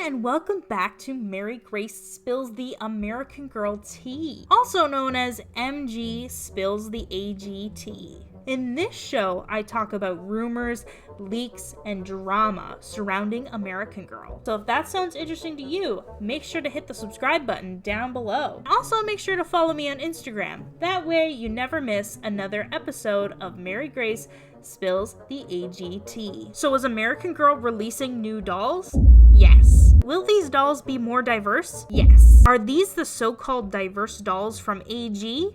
and welcome back to Mary Grace Spills the American Girl Tea, also known as MG Spills the AGT. In this show, I talk about rumors, leaks, and drama surrounding American Girl. So if that sounds interesting to you, make sure to hit the subscribe button down below. Also, make sure to follow me on Instagram. That way, you never miss another episode of Mary Grace Spills the AGT. So is American Girl releasing new dolls? Yes. Will these dolls be more diverse? Yes. Are these the so-called diverse dolls from AG?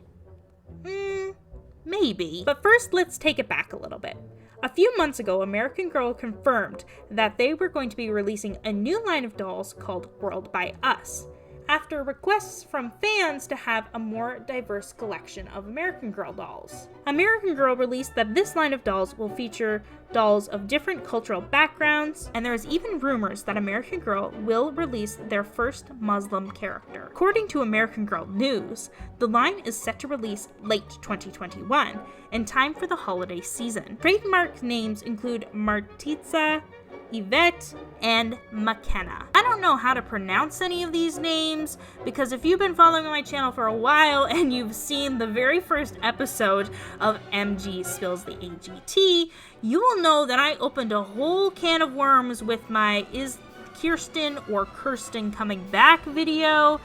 Maybe. But first, let's take it back a little bit. A few months ago, American Girl confirmed that they were going to be releasing a new line of dolls called World by Us, after requests from fans to have a more diverse collection of American Girl dolls. American Girl released that this line of dolls will feature dolls of different cultural backgrounds, and there is even rumors that American Girl will release their first Muslim character. According to American Girl News, the line is set to release late 2021, in time for the holiday season. Trademark names include Martitza, Yvette, and McKenna. I don't know how to pronounce any of these names, because if you've been following my channel for a while and you've seen the very first episode of MG Spills the AGT, you will know that I opened a whole can of worms with my Is Kirsten or Kirsten Coming Back video.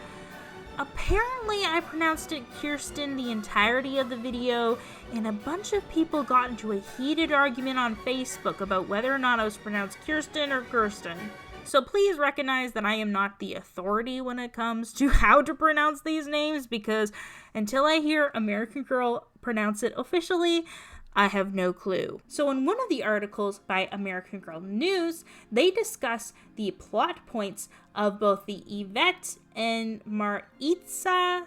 Apparently, I pronounced it Kirsten the entirety of the video, and a bunch of people got into a heated argument on Facebook about whether or not I was pronounced Kirsten or Kirsten. So please recognize that I am not the authority when it comes to how to pronounce these names, because until I hear American Girl pronounce it officially, I have no clue. So in one of the articles by American Girl News, they discuss the plot points of both the Yvette and Maritza's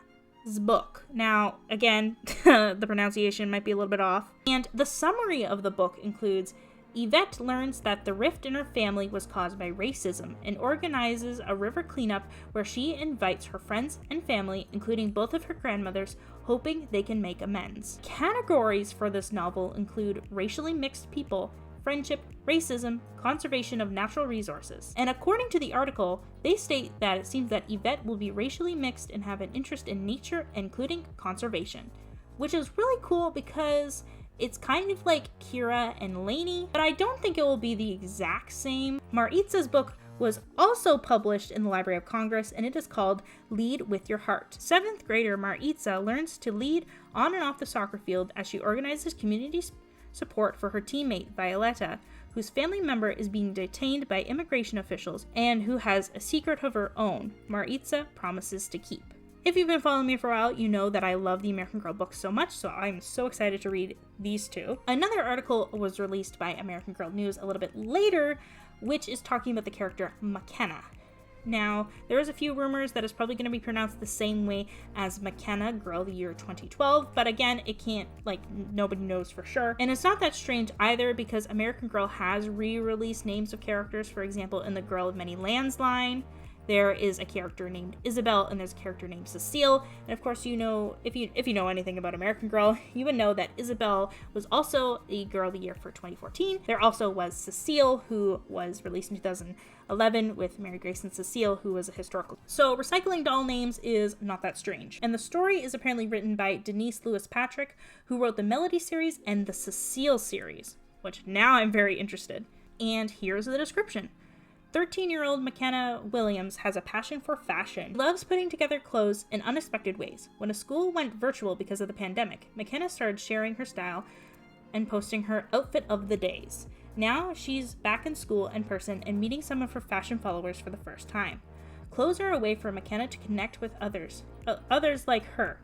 book. Now, again, the pronunciation might be a little bit off. And the summary of the book includes: Yvette learns that the rift in her family was caused by racism and organizes a river cleanup where she invites her friends and family, including both of her grandmothers, hoping they can make amends. Categories for this novel include racially mixed people, friendship, racism, conservation of natural resources. And according to the article, they state that it seems that Yvette will be racially mixed and have an interest in nature, including conservation, which is really cool because it's kind of like Kira and Lainey, but I don't think it will be the exact same. Maritza's book was also published in the Library of Congress, and it is called Lead with Your Heart. 7th grader Maritza learns to lead on and off the soccer field as she organizes community support for her teammate Violetta, whose family member is being detained by immigration officials and who has a secret of her own Maritza promises to keep. If you've been following me for a while, you know that I love the American Girl books so much, so I'm so excited to read these two. Another article was released by American Girl News a little bit later, which is talking about the character McKenna. Now, there's a few rumors that it's probably going to be pronounced the same way as McKenna Girl the year 2012, but again, it can't, nobody knows for sure. And it's not that strange either, because American Girl has re-released names of characters. For example, in the Girl of Many Lands line, there is a character named Isabel, and there's a character named Cecile. And of course, you know, if you know anything about American Girl, you would know that Isabel was also the Girl of the Year for 2014. There also was Cecile, who was released in 2011 with Mary Grace and Cecile, who was a historical. So recycling doll names is not that strange. And the story is apparently written by Denise Lewis Patrick, who wrote the Melody series and the Cecile series, which now I'm very interested. And here's the description. 13-year-old McKenna Williams has a passion for fashion. She loves putting together clothes in unexpected ways. When a school went virtual because of the pandemic, McKenna started sharing her style and posting her outfit of the days. Now she's back in school in person and meeting some of her fashion followers for the first time. Clothes are a way for McKenna to connect with others like her.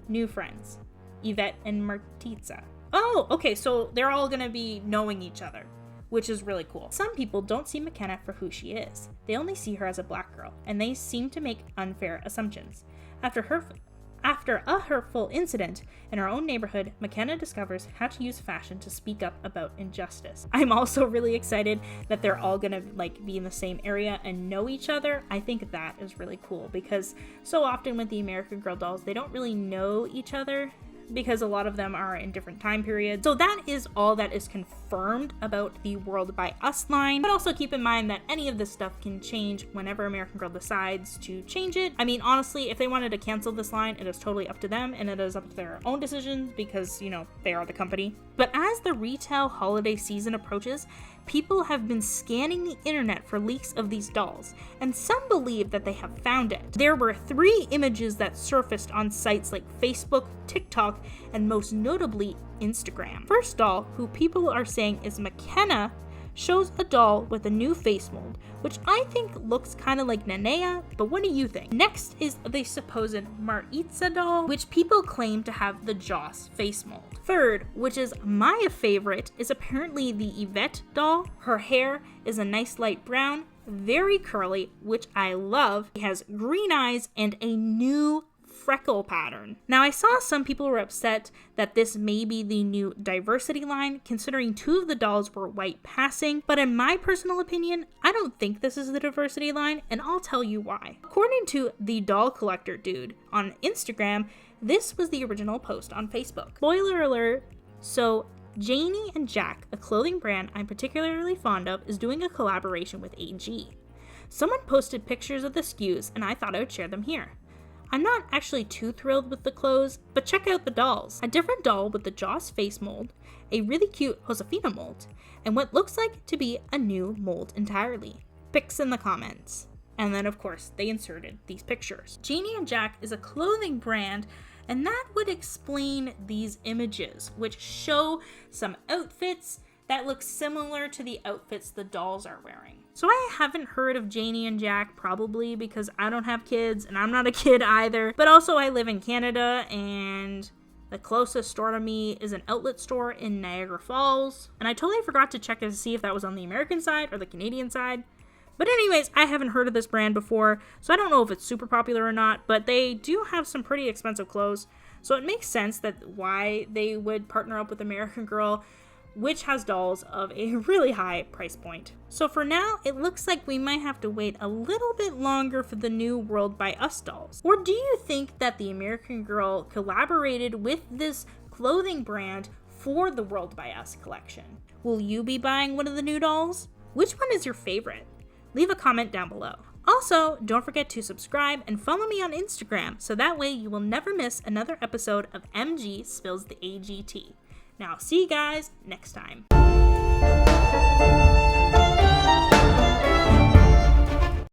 New friends, Yvette and Martitza. Oh, okay, so they're all gonna be knowing each other, which is really cool. Some people don't see McKenna for who she is. They only see her as a black girl, and they seem to make unfair assumptions. After a hurtful incident in her own neighborhood, McKenna discovers how to use fashion to speak up about injustice. I'm also really excited that they're all gonna be in the same area and know each other. I think that is really cool, because so often with the American Girl dolls, they don't really know each other because a lot of them are in different time periods. So that is all that is confirmed about the World by Us line. But also keep in mind that any of this stuff can change whenever American Girl decides to change it. I mean, honestly, if they wanted to cancel this line, it is totally up to them, and it is up to their own decisions because, you know, they are the company. But as the retail holiday season approaches, people have been scanning the internet for leaks of these dolls, and some believe that they have found it. There were 3 images that surfaced on sites like Facebook, TikTok, and most notably Instagram. First doll, who people are saying is McKenna, shows a doll with a new face mold, which I think looks kind of like Nanea, but what do you think? Next is the supposed Maritza doll, which people claim to have the Joss face mold. Third, which is my favorite, is apparently the Yvette doll. Her hair is a nice light brown, very curly, which I love. She has green eyes and a new freckle pattern. Now, I saw some people were upset that this may be the new diversity line, considering 2 of the dolls were white passing, but in my personal opinion, I don't think this is the diversity line, and I'll tell you why. According to the doll collector dude on Instagram, this was the original post on Facebook. Spoiler alert, so Janie and Jack, a clothing brand I'm particularly fond of, is doing a collaboration with AG. Someone posted pictures of the SKUs, and I thought I would share them here. I'm not actually too thrilled with the clothes, but check out the dolls. A different doll with the Joss face mold, a really cute Josefina mold, and what looks like to be a new mold entirely. Pics in the comments. And then of course, they inserted these pictures. Janie and Jack is a clothing brand, and that would explain these images, which show some outfits that look similar to the outfits the dolls are wearing. So I haven't heard of Janie and Jack, probably because I don't have kids and I'm not a kid either. But also I live in Canada, and the closest store to me is an outlet store in Niagara Falls. And I totally forgot to check to see if that was on the American side or the Canadian side. But anyways, I haven't heard of this brand before, so I don't know if it's super popular or not, but they do have some pretty expensive clothes. So it makes sense that why they would partner up with American Girl, which has dolls of a really high price point. So for now, it looks like we might have to wait a little bit longer for the new World by Us dolls. Or do you think that the American Girl collaborated with this clothing brand for the World by Us collection? Will you be buying one of the new dolls? Which one is your favorite? Leave a comment down below. Also, don't forget to subscribe and follow me on Instagram, so that way you will never miss another episode of MG Spills the AGT. Now, see you guys next time.